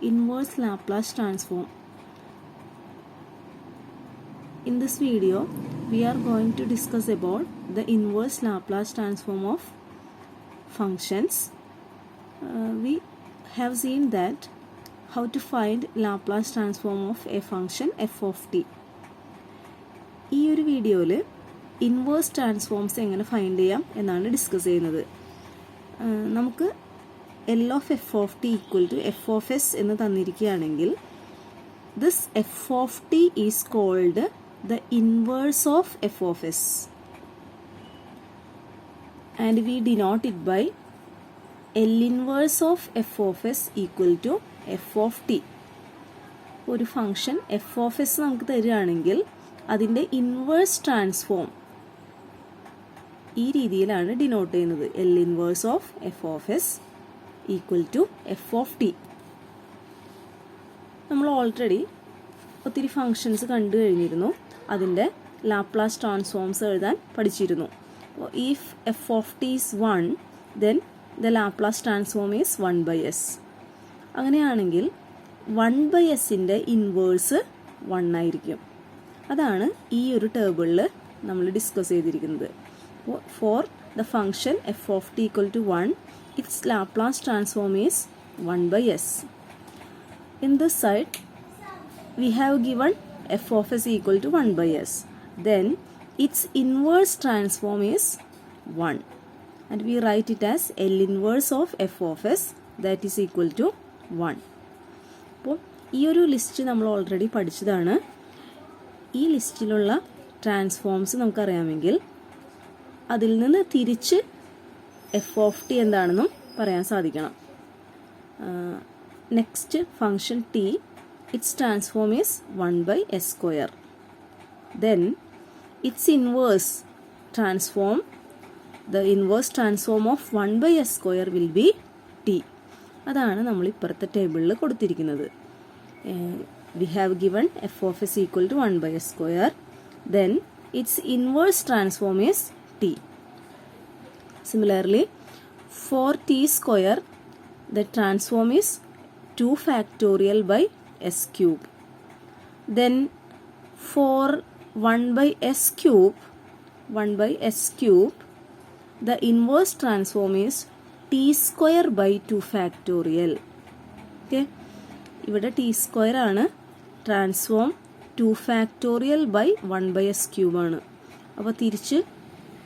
inverse Laplace transform. In this video, we are going to discuss about the inverse Laplace transform of functions. We have seen that how to find Laplace transform of a function f of t. ഈ ഒരു വീഡിയോയിൽ inverse transforms എങ്ങനെ find ചെയ്യാം എന്നാണ് discuss ചെയ്യുന്നത്. നമുക്ക് L of F of T equal to F of S എന്ന് തന്നിരിക്കുകയാണെങ്കിൽ this F of T is called the inverse of F of S and we denote it by L inverse of F of S equal to F of T. ഒരു function F of S നമുക്ക് തരികയാണെങ്കിൽ അതിൻ്റെ inverse transform ഈ രീതിയിലാണ് denote ചെയ്യുന്നത്. L inverse of F of S equal to F of T. നമ്മൾ already ഒത്തിരി functions കണ്ടു കഴിഞ്ഞിരുന്നു. അതിൻ്റെ ലാപ്ലാസ് ട്രാൻസ്ഫോംസ് എഴുതാൻ പഠിച്ചിരുന്നു. If F of T is 1 then the Laplace transform is 1/s. അങ്ങനെയാണെങ്കിൽ 1/sൻ്റെ ഇൻവേഴ്സ് 1 ആയിരിക്കും. അതാണ് ഈ ഒരു ടേബിളിൽ നമ്മൾ ഡിസ്കസ് ചെയ്തിരിക്കുന്നത്. For the function F of T equal to 1, its Laplace transform is 1/s. In this side, we have given f of s equal to 1/s. Then, its inverse transform is 1. And we write it as L inverse of f of s that is equal to 1. അപ്പോൾ ഈ ഒരു list നമ്മൾ already പഠിച്ചതാണ്. ഈ ലിസ്റ്റിലുള്ള transforms നമുക്കറിയാമെങ്കിൽ അതിൽ നിന്ന് തിരിച്ച് എഫ് ഓഫ് ടി എന്താണെന്നും പറയാൻ സാധിക്കണം. Next function T, its transform is 1/s². Then its inverse transform, the inverse transform of 1/s² will be T. അതാണ് നമ്മൾ ഇപ്പുറത്തെ ടേബിളിൽ കൊടുത്തിരിക്കുന്നത്. We have given F of S equal to 1/s². Then its inverse transform is T. Similarly, for t², the transform is 2 factorial by s cube. Then for 1/s cube, the inverse transform is t² by 2 factorial. Okay, ഇവിടെ t² ആണ്, transform 2 factorial by 1/s cube ആണ്. അപ്പോൾ തിരിച്ച്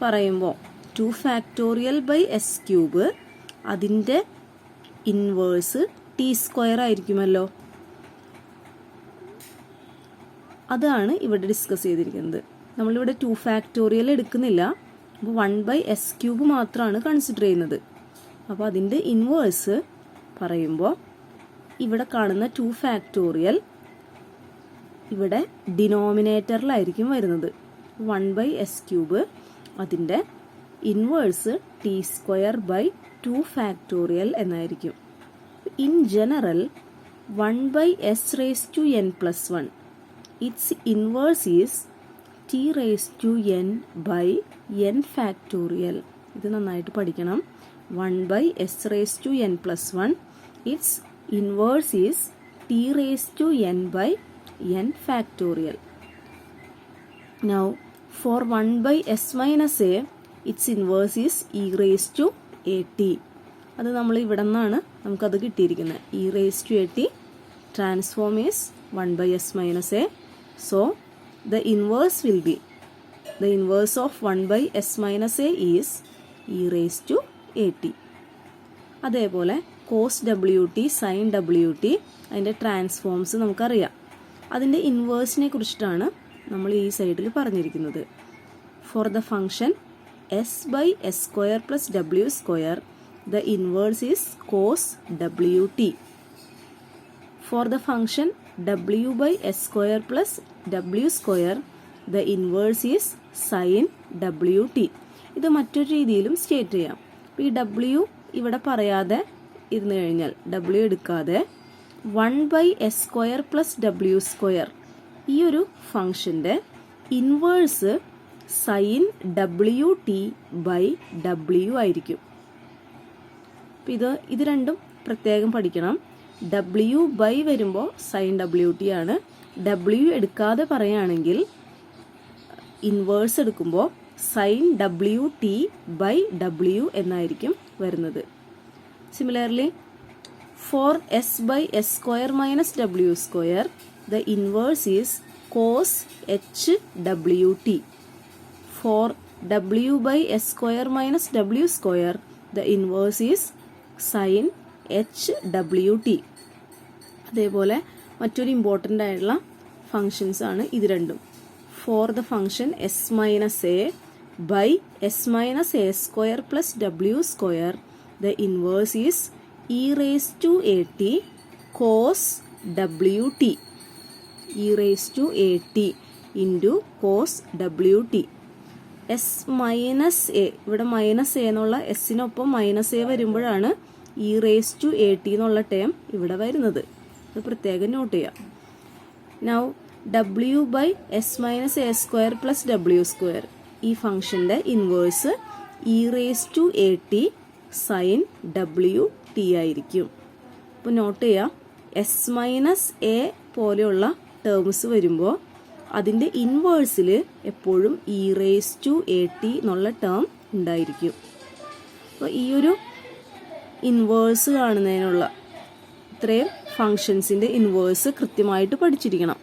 പറയുമ്പോൾ 2 factorial by s cube അതിൻ്റെ inverse t² ആയിരിക്കുമല്ലോ. അതാണ് ഇവിടെ ഡിസ്കസ് ചെയ്തിരിക്കുന്നത്. നമ്മളിവിടെ 2 factorial എടുക്കുന്നില്ല. അപ്പോൾ 1/s³ മാത്രമാണ് കൺസിഡർ ചെയ്യുന്നത്. അപ്പോൾ അതിൻ്റെ ഇൻവേഴ്സ് പറയുമ്പോൾ ഇവിടെ കാണുന്ന 2 factorial ഇവിടെ ഡിനോമിനേറ്ററിലായിരിക്കും വരുന്നത്. 1/s³ അതിൻ്റെ ഇൻവേഴ്സ് t² by 2 factorial എന്നായിരിക്കും. In general 1/s⁻n+1, it's inverse is t⁻n by n factorial. ഇത് നന്നായിട്ട് പഠിക്കണം. 1/s⁻n+1, it's inverse is t⁻n by n factorial. Now for 1/s-a, its inverse is e⁻at. അത് നമ്മൾ ഇവിടെ നിന്നാണ് നമുക്കത് കിട്ടിയിരിക്കുന്നത്. e⁻at transform is 1/s-a. So the inverse will be, the inverse of 1/s-a is e⁻at. അതേപോലെ കോസ് wt, സൈൻ wt അതിൻ്റെ transforms നമുക്കറിയാം. അതിൻ്റെ ഇൻവേഴ്സിനെ കുറിച്ചിട്ടാണ് നമ്മൾ ഈ സൈഡിൽ പറഞ്ഞിരിക്കുന്നത്. Four the function s/s² plus w², the inverse is cos wt. For the function w/s² plus w², the inverse is sin wt. ഇത് മറ്റൊരു രീതിയിലും സ്റ്റേറ്റ് ചെയ്യാം. ഈ w ഇവിടെ പറയാതെ ഇരുന്ന് കഴിഞ്ഞാൽ, w എടുക്കാതെ 1/s² plus w², ഈ ഒരു ഫംഗ്ഷൻ്റെ ഇൻവേഴ്സ് സൈൻ wt/w ആയിരിക്കും. ഇത് രണ്ടും പ്രത്യേകം പഠിക്കണം. ഡബ്ല്യു ബൈ വരുമ്പോൾ സൈൻ ഡബ്ല്യു ടി ആണ്. ഡബ്ല്യു എടുക്കാതെ പറയുകയാണെങ്കിൽ ഇൻവേഴ്സ് എടുക്കുമ്പോൾ sine W T by W എന്നായിരിക്കും വരുന്നത്. Similarly for S by S square minus W square the inverse is cos H W T. For W by S square minus W square the inverse is sine H W T. അതേപോലെ മറ്റൊരു important ആയിട്ടുള്ള functions ആണ് ഇത് രണ്ടും. For the function S minus A by S minus A square plus W square the inverse is E raise to A T cos W T. E raise to A T into cos W T. S minus A, ഇവിടെ minus A എന്നുള്ള എസിനൊപ്പം minus A വരുമ്പോഴാണ് E raise to A T എന്നുള്ള term ഇവിടെ വരുന്നത്. ഇത് പ്രത്യേകം note ചെയ്യാം. Now W by S minus A square plus W square, ഈ ഫംഗ്ഷൻ്റെ inverse E raise to A T sine W T ആയിരിക്കും. അപ്പോൾ നോട്ട് ചെയ്യാം, എസ് മൈനസ് എ പോലെയുള്ള ടേംസ് വരുമ്പോൾ അതിൻ്റെ ഇൻവേഴ്സിൽ എപ്പോഴും E raise to A T എന്നുള്ള ടേം ഉണ്ടായിരിക്കും. അപ്പോൾ ഈ ഒരു ഇൻവേഴ്സ് കാണുന്നതിനുള്ള ഇത്രയും ഫങ്ഷൻസിൻ്റെ ഇൻവേഴ്സ് കൃത്യമായിട്ട് പഠിച്ചിരിക്കണം.